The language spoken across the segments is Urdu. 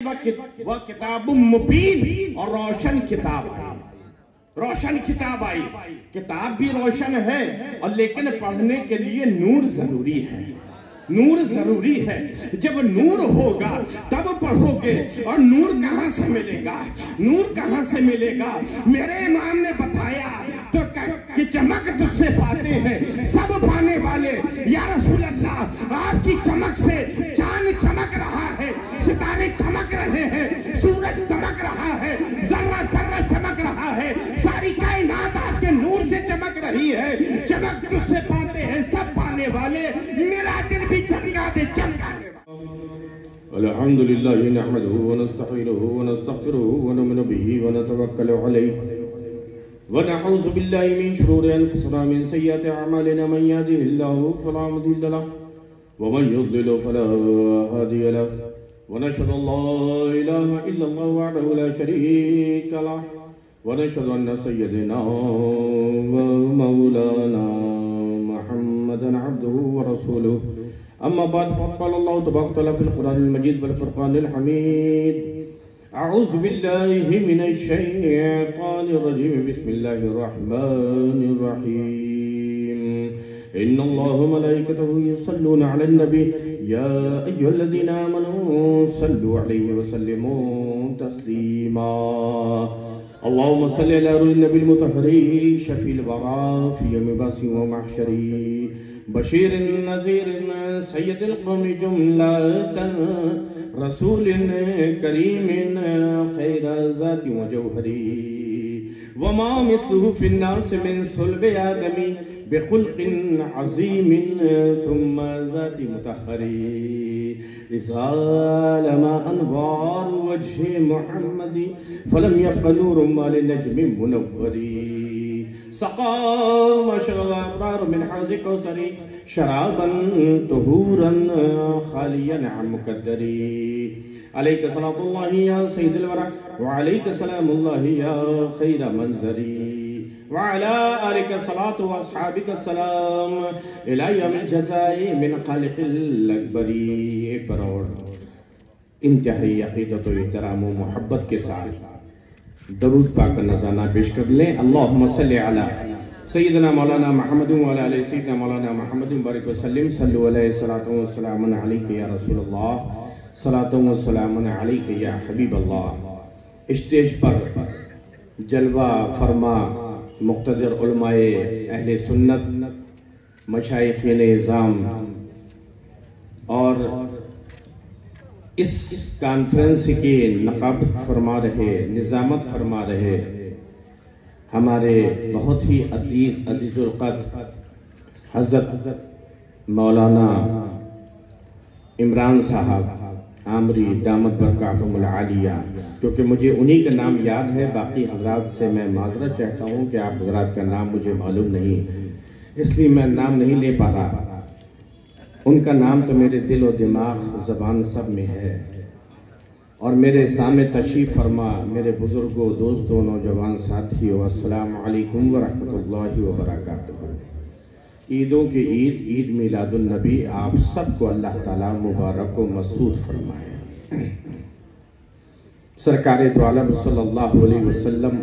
وہ کتاب مبین اور روشن کتاب آئی، روشن کتاب آئی۔ کتاب بھی روشن ہے اور لیکن پڑھنے کے لیے نور ضروری ہے، نور ضروری ہے۔ جب نور ہوگا تب پڑھو گے، اور نور کہاں سے ملے گا؟ نور کہاں سے ملے گا؟ میرے امام نے بتایا تو کہ چمک تجھ سے پاتے ہیں سب پانے والے۔ یا رسول اللہ، آپ کی چمک سے چاند چمک رہا ہے، ستارے چمک رہے ہیں، سورج چمک رہا ہے، ذرہ ذرہ چمک رہا ہے، ساری کائنات آپ کے نور سے چمک رہی ہے۔ چمک تجھ سے پاتے ہیں سب پانے والے، میرا دل بھی چمکا دے، چمکا دے۔ الحمدللہ نحمده ونستعینه ونستغفره ونؤمن به ونتوکل علیہ ونعوذ باللہ من شرور انفسنا من سیئات اعمالنا، من یهده اللہ فلا مضل له ومن یضلل فلا هادی له، ونشهد ان لا الہ الا اللہ وحدہ لا شریک له، ونشهد ان سیدنا ومولانا محمدا عبده ورسوله۔ اما بعد فقد قال الله تبارك وتعالى في القرآن المجيد والفرقان الحميد: اعوذ بالله من الشيطان الرجيم، بسم الله الرحمن الرحيم، ان الله وملائكته يصلون على النبي يا ايها الذين امنوا صلوا عليه وسلموا تسليما۔ اللهم صل على النبي المطهر شفيع الورى في يوم بعث ومحشر، بشیر نذیر سید القوم جملة رسول کریم خیر ذات و جوہری، وما مثله في الناس من صلب آدم بخلق عظیم ثم ذات مطہری، اذا لما انوار وجہ محمد فلم يبق نور ما لنجم منوری، سقا مشرب الابرار من حوض کوثر شرابا طہورا خالیا عن مکدری، علیک صلاۃ اللہ یا سید الورى وعلیک سلام اللہ یا خیر منظری، وعلی آلک صلاۃ واصحابک السلام الی یوم الجزاء من خالق الاکبر۔ ایک بار اور انتہائی عقیدت و احترام و محبت کے ساتھ درود پاک کا نذرانہ پیش کر لیں۔ اللہم صلی علی سیدنا مولانا محمد وعلی آلہ سیدنا مولانا محمد بارک وسلم، صلو علیہ صلاۃ و سلام علیک یا رسول اللہ، صلاۃ و سلام علیک یا حبیب اللہ۔ اسٹیج پر جلوہ فرما مقتدر علماء اہل سنت، مشائخین اعظام، اور اس کانفرنس کی نقابت فرما رہے، نظامت فرما رہے ہمارے بہت ہی عزیز القدر حضرت مولانا عمران صاحب عامری دامت برکاتہم العالیہ، کیونکہ مجھے انہی کا نام یاد ہے، باقی حضرات سے میں معذرت چاہتا ہوں کہ آپ حضرات کا نام مجھے معلوم نہیں، اس لیے میں نام نہیں لے پا رہا۔ ان کا نام تو میرے دل و دماغ زبان سب میں ہے، اور میرے سامنے تشریف فرما میرے بزرگوں، دوستوں، نوجوان ساتھیوں، السلام علیکم ورحمۃ اللہ وبرکاتہ۔ عیدوں کی عید، عید میلاد النبی، آپ سب کو اللہ تعالیٰ مبارک و مسعود فرمائے۔ سرکار دو عالم صلی اللہ علیہ وسلم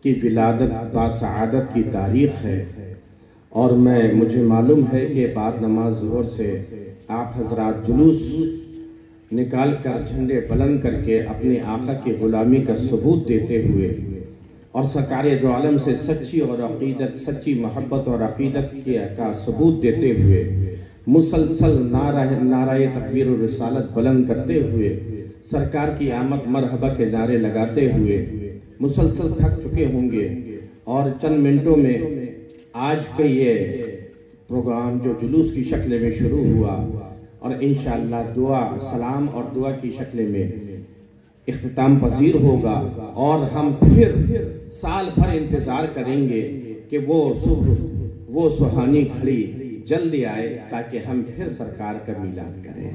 کی ولادت باسعادت کی تاریخ ہے، اور مجھے معلوم ہے کہ بعد نماز ظہر سے آپ حضرات جلوس نکال کر جھنڈے بلند کر کے اپنے آقا کی غلامی کا ثبوت دیتے ہوئے، اور سرکار دو عالم سے سچی اور عقیدت، سچی محبت اور عقیدت کا ثبوت دیتے ہوئے، مسلسل نعرہ تکبیر و رسالت بلند کرتے ہوئے، سرکار کی آمد مرحبا کے نعرے لگاتے ہوئے مسلسل تھک چکے ہوں گے، اور چند منٹوں میں آج کا یہ پروگرام جو جلوس کی شکل میں شروع ہوا، اور انشاءاللہ دعا، سلام اور دعا کی شکل میں اختتام پذیر ہوگا، اور ہم پھر سال بھر انتظار کریں گے کہ وہ سہانی گھڑی جلدی آئے تاکہ ہم پھر سرکار کا میلاد کریں۔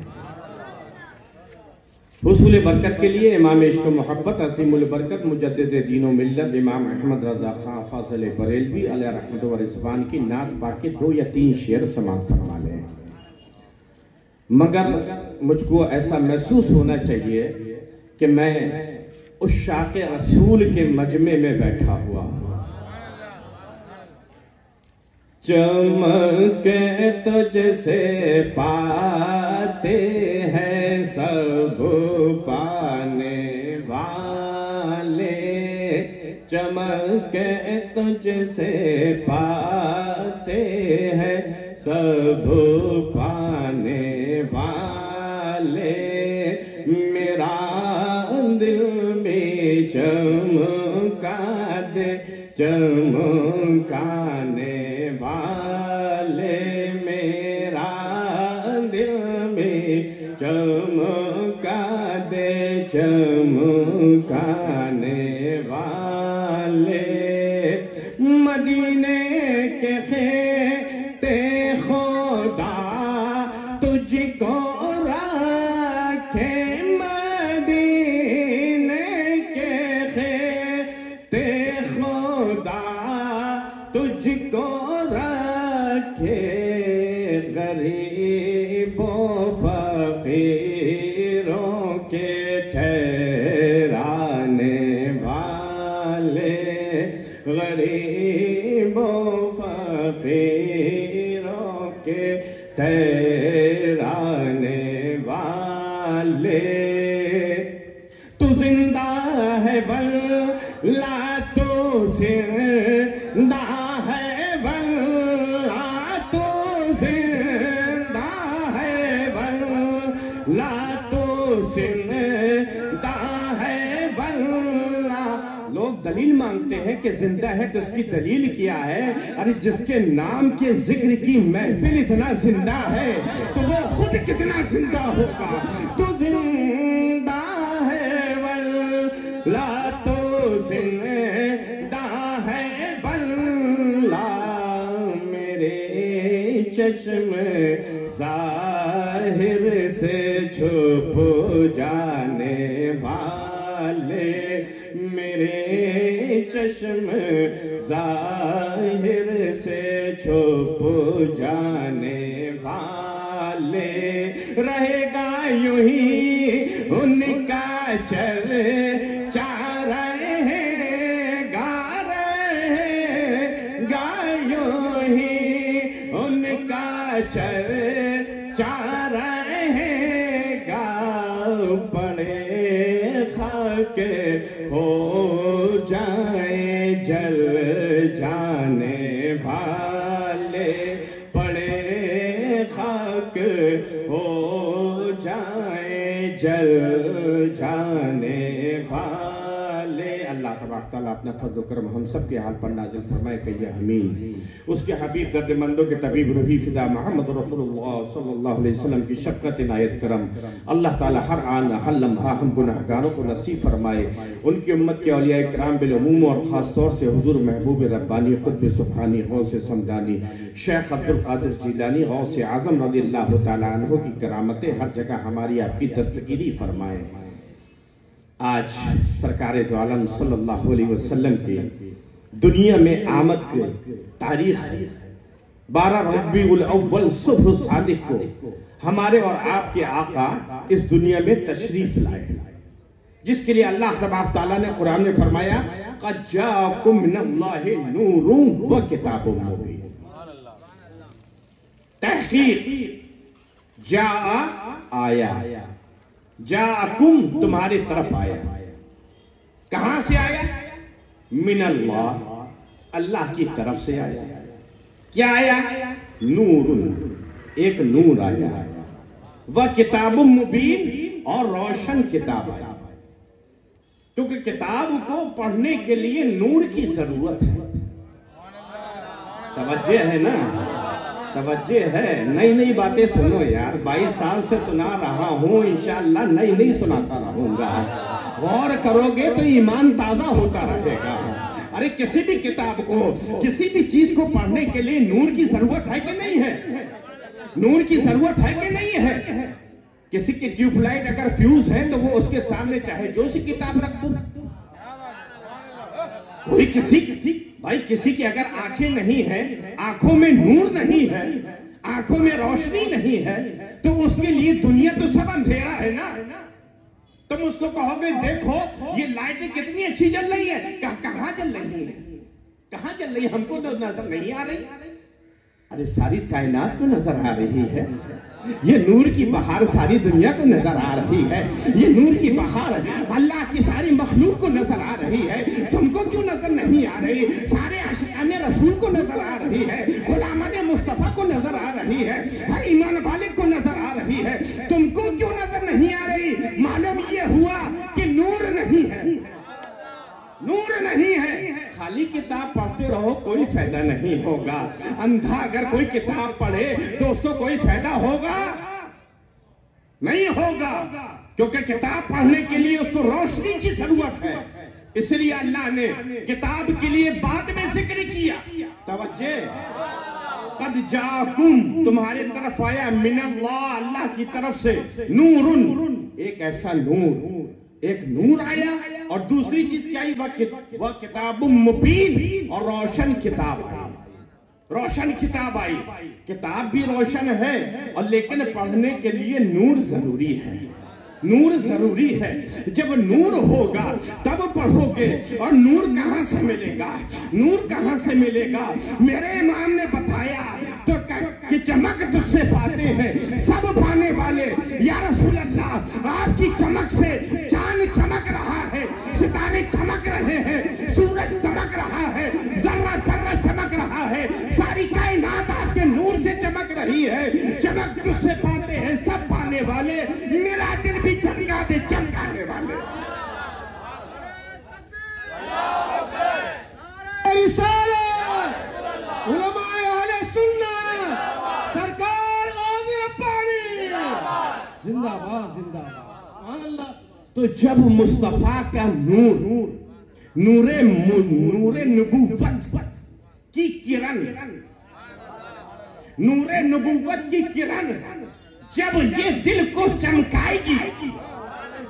حصول برکت کے لیے امام عشق و محبت عظیم البرکت مجدد دین و ملت امام احمد رضا خان فاضل بریلوی علیہ رحمت و رضوان کی نعت پاک کے 2 یا 3 شعر سماعت فرما لیں۔ مگر مجھ کو ایسا محسوس ہونا چاہیے کہ میں عشاق رسول کے مجمع میں بیٹھا ہوا ہوں۔ چمکے تجھ سے پاتے ہیں سب پانے والے، چمکے تجھ سے پاتے ہیں سب پانے والے، میرا دل بھی چمکا دے چمکانے والے، میرا دل بھی چمکا دے چمکانے والے، مدینے کے خطے خدا تجھ کو رکھے، مدینے کے خطے خدا تجھ کو رکھے، غریب و فقیروں کے ٹھہرانے والے، غریب و فقیروں کے ٹھہرانے والے، تو زندہ ہے واللہ تو زندہ ہے واللہ تو زندہ ہے واللہ تو زندہ ہے واللہ۔ لوگ دلیل مانگتے ہیں کہ زندہ ہے تو اس کی دلیل کیا ہے؟ ارے جس کے نام کے ذکر کی محفل اتنا زندہ ہے تو وہ خود کتنا زندہ ہوگا۔ تو زندہ ہے واللہ تو زندہ ہے واللہ، میرے چشم ظاہر سے چھپ جانے والے، میرے چشم ظاہر سے چھپ جانے والے، رہے گا یوں ہی ان کا چل چا رہے ہیں، گا رہے گا یوں ہی ان کا چل چا رہے گا، پڑے خاک ہو جائیں جل جانے والے، پڑے خاک ہو جائیں جل جانے والے۔ اللہ تبارک تعالیٰ اپنا فضل و کرم ہم سب کے حال پر نازل فرمائے کہ یہ آمین۔ اس کے حبیب درد مندوں کے طبیب روحی فدا محمد رسول اللہ صلی اللہ علیہ وسلم کی شفقت عنایت کرم اللہ تعالیٰ ہر آن ہر لمحہ ہم گناہگاروں کو نصیب فرمائے، ان کی امت کے اولیاء کرام بالعموم اور خاص طور سے حضور محبوب ربانی قطب سبحانی غوث سمدانی شیخ عبدالقادر جیلانی غوث اعظم رضی اللہ تعالیٰ عنہ کی کرامتیں ہر جگہ ہماری آپ کی دستگیری فرمائے۔ آج سرکار دو عالم صلی اللہ علیہ وسلم کی دنیا میں آمد کی تاریخ 12 ربیع الاول صبح صادق کو ہمارے اور آپ کے آقا اس دنیا میں تشریف لائے، جس کے لیے اللہ تبارک تعالیٰ نے قرآن میں فرمایا قَدْ جَاءَكُم مِّنَ اللَّهِ نُورٌ وَكِتَابٌ مُّبِينٌ۔ تحقیق جاء آیا، جاءکم تمہاری طرف آیا، کہاں سے آیا؟ من اللہ، اللہ کی طرف سے آیا۔ کیا آیا؟ نور، ایک نور آیا، وَكِتَابٌ مُّبِينٌ، اور روشن کتاب آیا، کیونکہ کتاب کو پڑھنے کے لیے نور کی ضرورت ہے۔ توجہ ہے نا؟ توجہ ہے؟ نئی نئی باتیں سنو یار، 22 سال سے سنا رہا ہوں، انشاءاللہ نئی نئی سناتا رہوں گا، غور کرو گے تو ایمان تازہ ہوتا رہے گا۔ ارے کسی بھی کتاب کو، کسی بھی چیز کو پڑھنے کے لیے نور کی ضرورت ہے کہ نہیں ہے؟ نور کی ضرورت ہے کہ نہیں ہے؟ کسی کی ٹیوب لائٹ اگر فیوز ہے تو وہ اس کے سامنے چاہے جو سی کتاب رکھ دو، کوئی کسی کی اگر آنکھیں نہیں ہیں، آنکھوں میں نور نہیں ہے، آنکھوں میں روشنی نہیں ہے تو اس کے لیے دنیا تو سب اندھیرا ہے نا. تم اس کو کہو گے دیکھو یہ لائٹیں کتنی اچھی جل رہی ہے, کہاں جل رہی ہے, کہاں جل رہی ہے, ہم کو تو نظر نہیں آ رہی. ارے ساری کائنات کو نظر آ رہی ہے. یہ نور کی بہار ساری دنیا کو نظر آ رہی ہے. یہ نور کی بہار اللہ کی ساری مخلوق کو نظر آ رہی ہے. تم کو کیوں نظر نہیں آ رہی؟ سارے عاشقان رسول کو نظر آ رہی ہے, غلامان مصطفیٰ کو نظر آ رہی ہے, ہر ایمان والے کو نظر آ رہی ہے. تم کو کیوں نظر نہیں آ رہی؟ معلوم یہ ہوا کہ نور نہیں ہے, نور نہیں ہے. خالی کتاب پڑھتے رہو کوئی فائدہ نہیں ہوگا. اندھا اگر کوئی کتاب پڑھے تو اس کو کوئی فائدہ ہوگا نہیں ہوگا, کیونکہ کتاب پڑھنے کے لیے اس کو روشنی کی ضرورت ہے. اس لیے اللہ نے کتاب کے لیے بعد میں ذکر کیا. توجہ, قد جاکم, تمہارے طرف آیا, من اللہ, اللہ کی طرف سے, نور, ایک ایسا نور, ایک نور آیا. اور دوسری چیز کیا آئی؟ وہ کتاب مبین, اور روشن کتاب آئی. روشن کتاب آئی. کتاب بھی روشن ہے اور لیکن پڑھنے کے لیے نور ضروری ہے, نور ضروری ہے. جب نور ہوگا تب پڑھو گے. اور نور کہاں سے ملے گا؟ نور کہاں سے ملے گا؟ میرے امام نے بتایا تو کہ چمک تجھ سے پاتے ہیں سب پانے والے. یا رسول اللہ, آپ کی چمک سے چاند چمک رہا ہے, ستارے چمک رہے ہیں, سورج چمک رہا ہے, ذرہ ذرہ چمک رہا ہے, ساری کائنات آپ کے نور سے چمک رہی ہے. چمک تجھ سے پاتے ہیں سب پانے والے, میرا دل بھی چمکا دے چمکانے والے. علماء اہل سنت, سرکار غازی ربانی, زندہ باد, زندہ باد, اللہ. تو جب مصطفیٰ کا نور, نور نبوت کی کرن, نور نبوت کی کرن جب یہ دل کو چمکائے گی,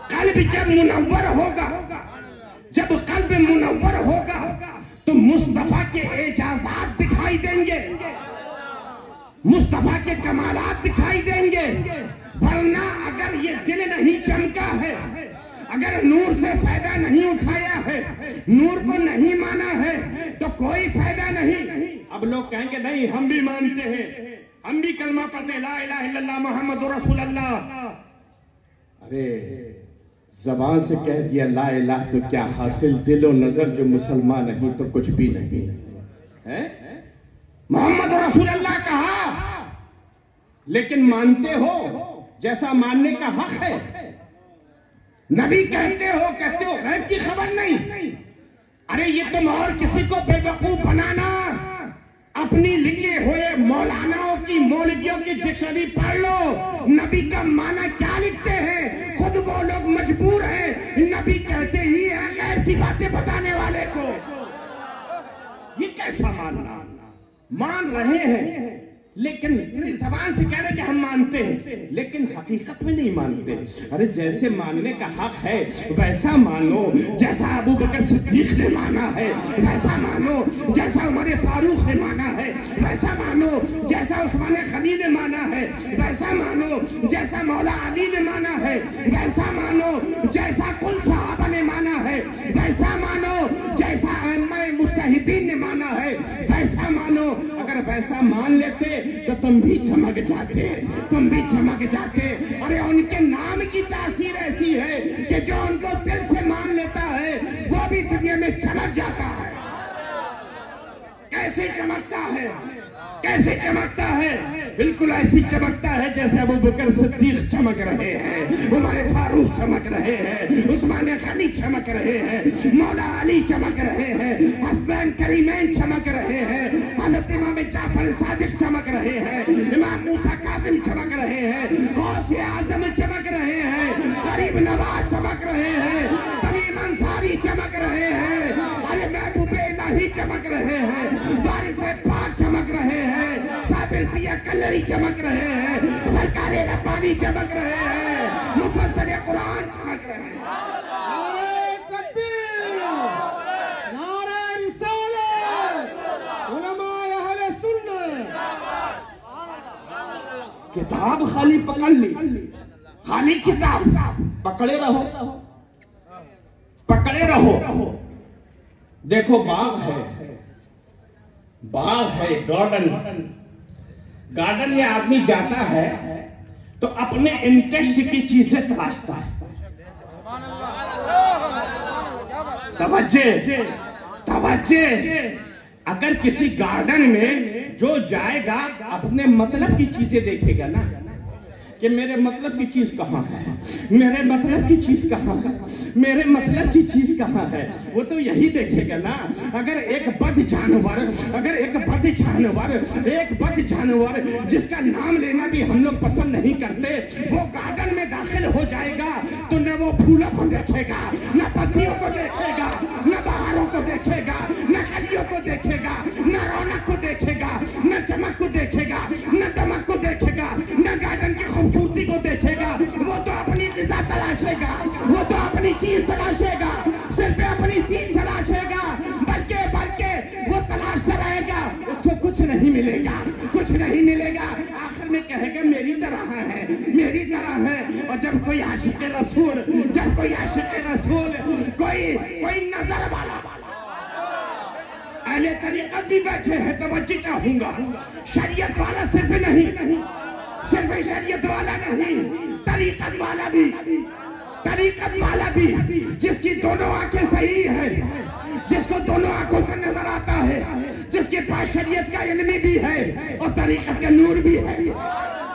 قلب جب منور ہوگا, جب قلب منور ہوگا تو مصطفیٰ کے اعجازات دکھائی دیں گے, مصطفیٰ کے کمالات دکھائی دیں گے. ورنہ اگر یہ دل نہیں چمکا ہے, اگر نور سے فائدہ نہیں اٹھایا ہے, نور کو نہیں مانا ہے تو کوئی فائدہ نہیں. اب لوگ کہیں گے نہیں ہم بھی مانتے ہیں, ہم بھی کلمہ پڑھتے لا الہ الا اللہ محمد رسول اللہ. ارے زبان سے کہہ دیا لا الہ تو کیا حاصل, دل و نظر جو مسلمان نہیں تو کچھ بھی نہیں ہے. محمد رسول اللہ کہا لیکن مانتے ہو جیسا ماننے کا حق ہے. نبی کہتے ہو غیب کی خبر نہیں. ارے یہ تم اور کسی کو بے وقوف بنانا, اپنی لکھے ہوئے مولاناؤں کی مولویوں کی ڈکشنری پڑھ لو, نبی کا معنی کیا لکھتے ہیں, خود وہ لوگ مجبور ہیں. نبی کہتے ہی ہیں غیب کی باتیں بتانے والے کو. یہ کیسا ماننا؟ مان رہے ہیں لیکن زبان سے کہہ رہے کہ ہم مانتے ہیں لیکن حقیقت میں نہیں مانتے. ارے جیسے ماننے کا حق ہے ویسا مانو, جیسا ابو بکر صدیق نے مانا ہے ویسا مانو, جیسا عمر فاروق نے مانا ہے ویسا مانو, جیسا عثمان غنی نے مانا ہے ویسا مانو, جیسا مولا علی نے مانا ہے ویسا مانو, جیسا کل صحابہ نے مانا ہے ویسا مانو, جیسا ائمہ مجتہدین نے مانا ہے ویسا مانو. اگر ویسا مان لیتے تو تم بھی چمک جاتے, تم بھی چمک جاتے. ارے ان کے نام کی تاثیر ایسی ہے کہ جو ان کو دل سے مان لیتا ہے وہ بھی دنیا میں چمک جاتا ہے. کیسے چمکتا ہے, کیسے چمکتا ہے؟ بالکل ایسی چمکتا ہے جیسے ابو بکر صدیق چمک رہے ہیں, عمر فاروق چمک رہے ہیں, عثمان غنی چمک رہے ہیں, مولا علی چمک رہے ہیں, حسنین کریمین چمک رہے ہیں, حضرت امام جعفر صادق چمک رہے ہیں, امام موسیٰ کاظم چمک رہے ہیں, غوث اعظم چمک رہے ہیں, غریب نواز چمک رہے ہیں, تمیم انصاری چمک رہے ہیں, ارے محبوب الہی چمک رہے ہیں, وارث پاک چمک رہے ہیں, صابر پیا کلری چمک رہے ہیں, سرکار ربانی چمک رہے ہیں, مفسر قرآن چمک رہے ہیں. نعرہ تکبیر, نعرہ رسالت, علماء اہل سنت. کتاب خالی پکڑ لی، خالی کتاب پکڑے رہو، پکڑے رہو۔ دیکھو باغ ہے، باغ ہے، گارڈن، گارڈن میں آدمی جاتا ہے تو اپنے انٹرسٹ کی چیزیں تلاشتا ہے۔ توجہ توجہ، اگر کسی گارڈن میں جو جائے گا اپنے مطلب کی چیزیں دیکھے گا نا، کہ میرے مطلب کی چیز کہاں ہے، میرے مطلب کی چیز کہاں ہے، میرے مطلب کی چیز کہاں ہے، وہ تو یہی دیکھے گا نا۔ اگر ایک بد جانور، اگر ایک بد جانور، ایک بد جانور جس کا نام لینا بھی ہم لوگ پسند نہیں کرتے، وہ گارڈن میں داخل ہو جائے گا تو نہ وہ پھولوں کو دیکھے گا، نہ پتیوں کو دیکھے گا، نہ بہاروں کو دیکھے گا، نہ کلیوں کو دیکھے گا، نہ رونق کو دیکھے گا، نہ چمک کو دیکھے گا، نہ دمک کو دیکھے گا، نہ گارڈن کی خوبصورتی کو دیکھے گا۔ وہ تو اپنی غذا تلاشے گا، وہ تو اپنی چیز تلاشے گا، صرف اپنی دین تلاشے گا، بلکہ وہ تلاشتا رہے گا، اس کو کچھ نہیں ملے گا، کچھ نہیں ملے گا۔ آخر میں کہے گا میری طرح ہے، میری طرح ہے۔ اور جب کوئی عاشق رسول، جب کوئی عاشق رسول، کوئی نظر والا، اہل طریقت بھی بیٹھے ہیں، توجہ چاہوں گا، شریعت والا صرف نہیں، صرف شریعت والا نہیں، طریقت والا بھی، طریقت والا بھی، جس کی دونوں آنکھیں صحیح ہیں، جس کو دونوں آنکھوں سے نظر آتا ہے، جس کے پاس شریعت کا علم بھی ہے اور طریقت کا نور بھی ہے،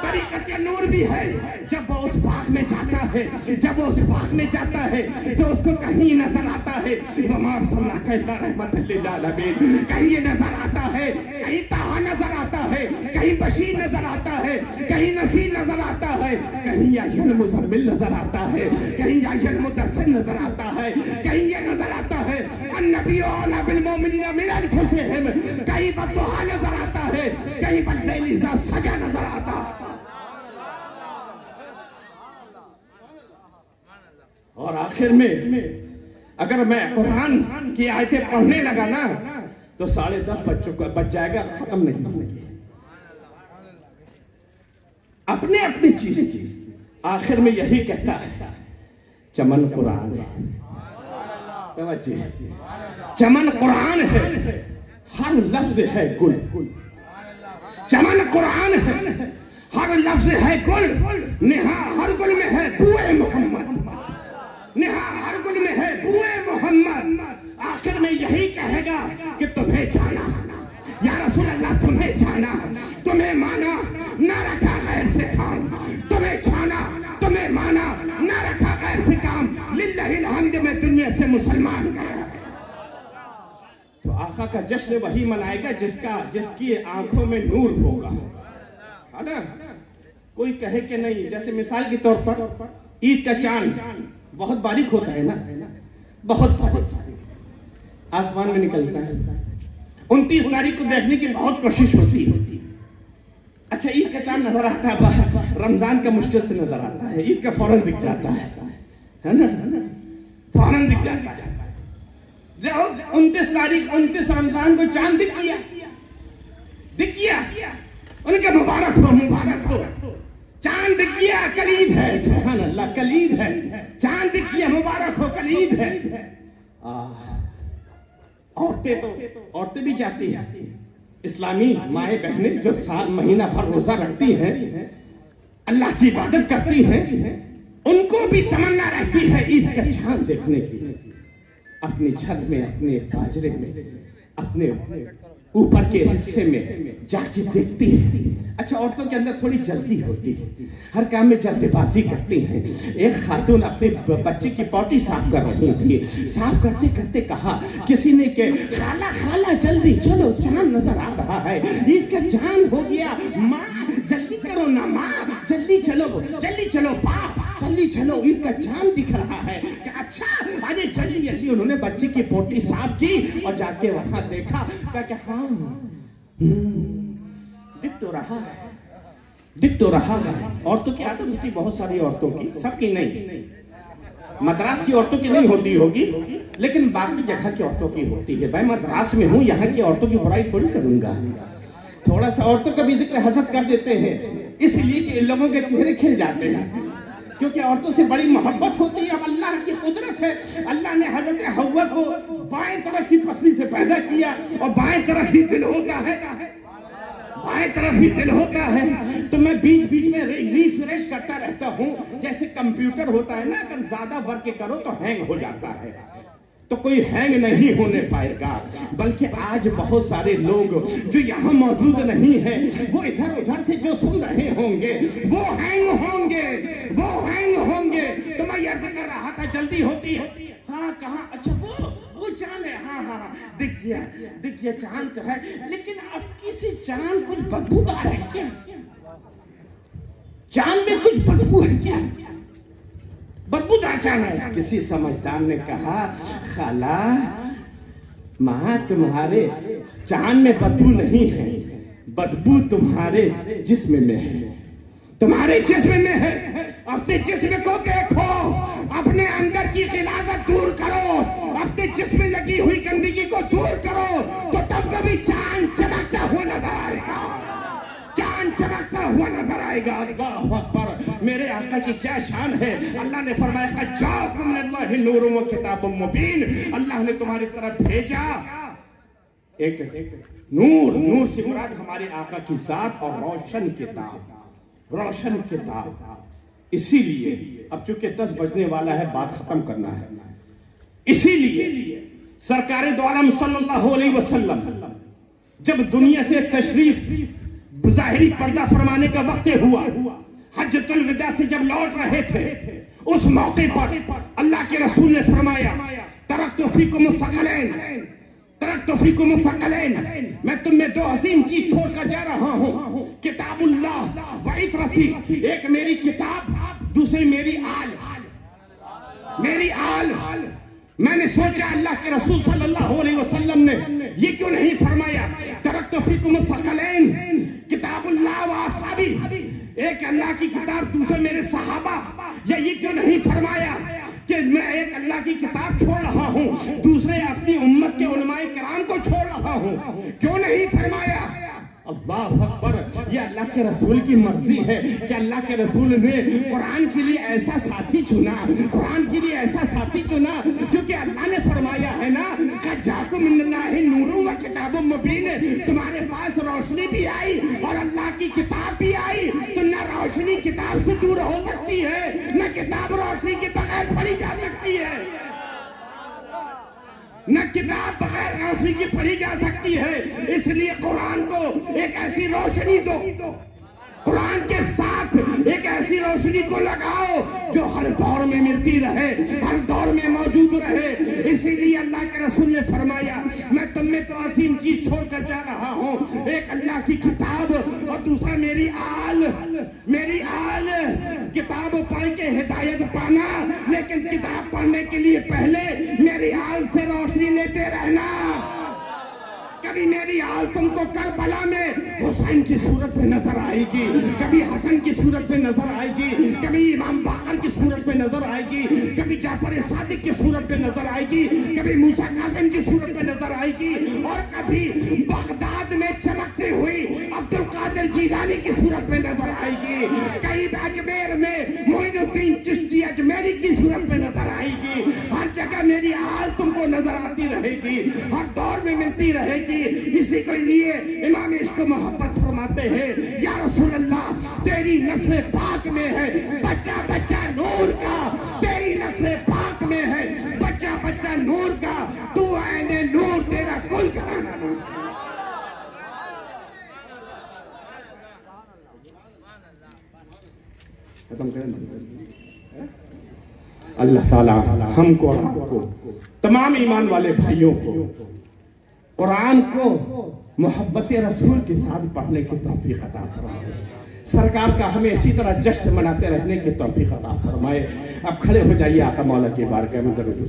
طریقت کا نور بھی ہے۔ جب وہ اس باغ میں جاتا ہے، جب وہ اس باغ میں جاتا ہے تو اس کو کہیں نظر آتا ہے وَمَا أَرْسَلْنَاكَ إِلَّا رَحْمَةً لِلْعَالَمِينَ، کہیں یہ نظر آتا ہے، کہیں طٰہٰ نظر آتا ہے، کہیں بشیر نظر آتا ہے، کہیں نذیر نظر آتا ہے، کہیں یا المزمل نظر آتا ہے، کہیں یا المدثر نظر آتا ہے، کہیں یہ نظر آتا ہے النبی اولى بالمؤمنین من انفسهم، کہیں والضحیٰ نظر آتا ہے، کہیں واللیل اذا سجى نظر آتا ہے۔ اور آخر میں اگر میں قرآن کی آیتیں پڑھنے لگا نا تو 10:30 بج جائے گا، ختم نہیں ہوگی۔ اپنے اپنی چیز کی آخر میں یہی کہتا ہے چمن قرآن ہے، چمن قرآن ہے، ہر لفظ ہے گل، چمن قرآن ہے، ہر لفظ ہے گل، نہا ہر گل میں ہے بوئے محمد، نہا ہر گل میں ہے بوئے محمد۔ آخر میں یہی کہے گا کہ تمہیں جانا یا رسول اللہ، تمہیں جانا، تمہیں مانا، نہ رکھا غیر سے کام، تمہیں جانا، تمہیں مانا، نہ رکھا غیر سے کام، للہ الحمد میں دنیا سے مسلمان گیا۔ تو آقا کا جشن وہی منائے گا جس کی آنکھوں میں نور ہوگا، ہے نا؟ کوئی کہے کہ نہیں، جیسے مثال کے طور پر عید کا چاند بہت باریک ہوتا ہے نا، بہت باریک آسمان میں نکلتا ہے، 29 تاریخ کو دیکھنے کی بہت کوشش ہوتی ہے۔ اچھا عید کا چاند نظر آتا ہے، رمضان کا مشکل سے نظر آتا ہے، عید کا فوراً دکھ جاتا ہے نا، فوراً دکھ جاتا ہے۔ جب 29 تاریخ 29 رمضان کو چاند دکھ گیا، ان کے مبارک ہو، مبارک ہو، چاند دکھ گیا، کلید ہے، سبحان اللہ، کلید ہے، چاند دکھ گیا، مبارک ہو، کلید ہے۔ عورتیں بھی جاتی ہیں، اسلامی مائیں بہنیں جو سال مہینہ بھر روزہ رکھتی ہیں، اللہ کی عبادت کرتی ہیں، ان کو بھی تمنا رہتی ہے عید کا چاند دیکھنے کی، اپنی چھت میں، اپنے پاجرے میں، اپنے اوپر کے حصے میں جا کے دیکھتی ہے۔ اچھا عورتوں کے اندر تھوڑی جلدی ہوتی ہے، ہر کام میں جلدی بازی کرتی ہیں۔ ایک خاتون اپنے بچے کی پوٹی صاف کر رہی تھی، صاف کرتے کرتے کہا کسی نے کہ خالہ خالہ جلدی چلو، چاند نظر آ رہا ہے، عید کا چاند ہو گیا، ماں جلدی کرو نا، ماں جلدی چلو، جلدی چلو، باپ جلدی چلو، عید کا چاند دکھ رہا ہے۔ کہ اچھا آجے جلدی جلدی، انہوں نے بچے کی پوٹی صاف کی اور جا کے وہاں دیکھا، کہا کہ ہاں دکھ تو رہا ہے، دکھ تو رہا ہے۔ عورتوں کی عادت ہوتی، بہت ساری عورتوں کی، سب کی نہیں، مدراس کی عورتوں کی نہیں ہوتی ہوگی، لیکن باقی جگہ کی عورتوں کی ہوتی ہے۔ میں مدراس میں ہوں، یہاں کی عورتوں کی برائی تھوڑی کروں گا، تھوڑا سا عورتوں کا بھی ذکر حضرت کر دیتے ہیں۔ اس لیے کہ ان لوگوں کے چہرے کھل جاتے ہیں، کیونکہ عورتوں سے بڑی محبت ہوتی ہے۔ اب اللہ کی قدرت ہے، اللہ نے حضرت حوا کو بائیں طرف کی پسلی سے پیدا کیا اور بائیں طرف ہی دل ہوتا ہے، بائیں طرف ہی دل ہوتا ہے۔ تو میں بیچ بیچ میں ریفریش کرتا رہتا ہوں، جیسے کمپیوٹر ہوتا ہے نا، اگر زیادہ ورک کرو تو ہینگ ہو جاتا ہے، تو کوئی ہینگ نہیں ہونے پائے گا۔ بلکہ آج بہت سارے لوگ جو یہاں موجود نہیں ہیں، وہ ادھر ادھر سے جو سن رہے ہوں گے وہ ہینگ ہوں گے، وہ ہینگ ہوں گے۔ تو میں عرض کر رہا تھا جلدی ہوتی ہے، ہاں کہاں، اچھا وہ چاند ہے، ہاں ہاں دکھ گیا چاند تو ہے، لیکن اب کسی چاند کچھ بدبودار ہے کیا؟ چاند میں کچھ بدبو ہے کیا؟ بدبودار چاند ہے؟ کسی سمجھدار نے کہا خالہ ماں تمہارے چاند میں بدبو نہیں ہے، بدبو تمہارے جسم میں ہے، تمہارے جسم میں ہے۔ اپنے جسم کو دیکھو، اپنے اندر کی غلاظت دور کرو، اپنے جسم میں لگی ہوئی گندگی کو دور کرو، تو تب کبھی چاند چمکتا ہوا نظر آئے گا، چاند چمکتا ہوا نظر آئے گا۔ اللہ اکبر، میرے آقا کی کیا شان ہے۔ اللہ نے فرمایا قد جاءکم من اللہ نور و کتاب مبین، اللہ نے تمہاری طرف بھیجا ایک نور، نور سے مراد ہمارے آقا کی ذات، اور روشن کتاب، روشن کتاب۔ اسی لیے اب چونکہ 10 بجنے والا ہے، بات ختم کرنا ہے، اسی لیے سرکار دو عالم صلی اللہ علیہ وسلم جب دنیا سے تشریف ظاہری پردہ فرمانے کا وقت ہوا، حجۃ الوداع سے جب لوٹ رہے تھے، اس موقع پر اللہ کے رسول نے فرمایا ترکت فیکم الثقلین، ترکت فیکم الثقلین، میں تم میں 2 عظیم چیز چھوڑ کر جا رہا ہوں، کتاب اللہ و عطرتی، ایک میری کتاب، دوسری میری آل، میری آل۔ میں نے سوچا اللہ کے رسول صلی اللہ علیہ وسلم نے یہ کیوں نہیں فرمایا ترکت فیکم الثقلین کتاب اللہ و اصحابی، ایک اللہ کی کتاب دوسرے میرے صحابہ، یا یہ کیوں نہیں فرمایا کہ میں ایک اللہ کی کتاب چھوڑ رہا ہوں، دوسرے اپنی امت کے علماء کرام کو چھوڑ رہا ہوں؟ کیوں نہیں فرمایا؟ اللہ اکبر، یہ اللہ کے رسول کی مرضی ہے کہ اللہ کے رسول نے قرآن کے لیے ایسا ساتھی چنا، قرآن کے لیے ایسا ساتھی چنا، کیونکہ اللہ نے فرمایا ہے نا قد جاءکم من اللہ نور و کتاب مبین، تمہارے پاس روشنی بھی آئی اور اللہ کی کتاب بھی آئی، تو نہ روشنی کتاب سے دور ہو سکتی ہے، نہ کتاب روشنی کے بغیر پڑھی جا سکتی ہے، نہ کتاب بغیر روشنی کی پڑھی جا سکتی ہے۔ اس لیے قرآن کو ایک ایسی روشنی دو، قرآن کے ساتھ ایک ایسی روشنی کو لگاؤ جو ہر دور میں ملتی رہے، ہر دور میں موجود رہے۔ اسی لیے اللہ کے رسول نے فرمایا میں تم میں 2 عظیم چیز چھوڑ کر جا رہا ہوں، ایک اللہ کی کتاب اور دوسرا میری آل، میری آل۔ کتاب پڑھ کے ہدایت پانا، لیکن کتاب پڑھنے کے لیے پہلے میری آل سے روشنی لیتے رہنا۔ کبھی میری آل تم کو کربلا میں حسین کی صورت میں نظر آئے گی، کبھی حسن کی صورت میں نظر آئے گی، کبھی امام باقر کی صورت میں نظر آئے گی، کبھی جعفر صادق کی صورت میں نظر آئے گی، کبھی موسیٰ کاظم کی صورت میں نظر آئے گی، اور کبھی بغداد میں چمکتے ہوئی عبد القادر جیلانی کی صورت میں نظر آئے گی، کئی اجمیر میں معین الدین چشتی اجمیری کی صورت میں نظر آئے گی۔ ہر جگہ میری آل تم کو نظر آتی رہے گی، ہر دور میں ملتی رہے گی۔ اسی کے لیے امام عشق محبت فرماتے ہیں یا رسول اللہ تیری نسل پاک میں ہے بچہ بچہ نور کا، تیری نسل پاک میں ہے بچہ بچہ نور کا، تو عین نور تیرا کل گھرانہ نور کا۔ اللہ تعالیٰ ہم کو اور آپ کو، تمام ایمان والے بھائیوں کو قرآن کو محبت رسول کے ساتھ پڑھنے کی توفیق عطا فرمائے، سرکار کا ہمیں اسی طرح جشن مناتے رہنے کی توفیق عطا فرمائے۔ اب کھڑے ہو جائیے، آقا مولا کی بارگاہ میں درود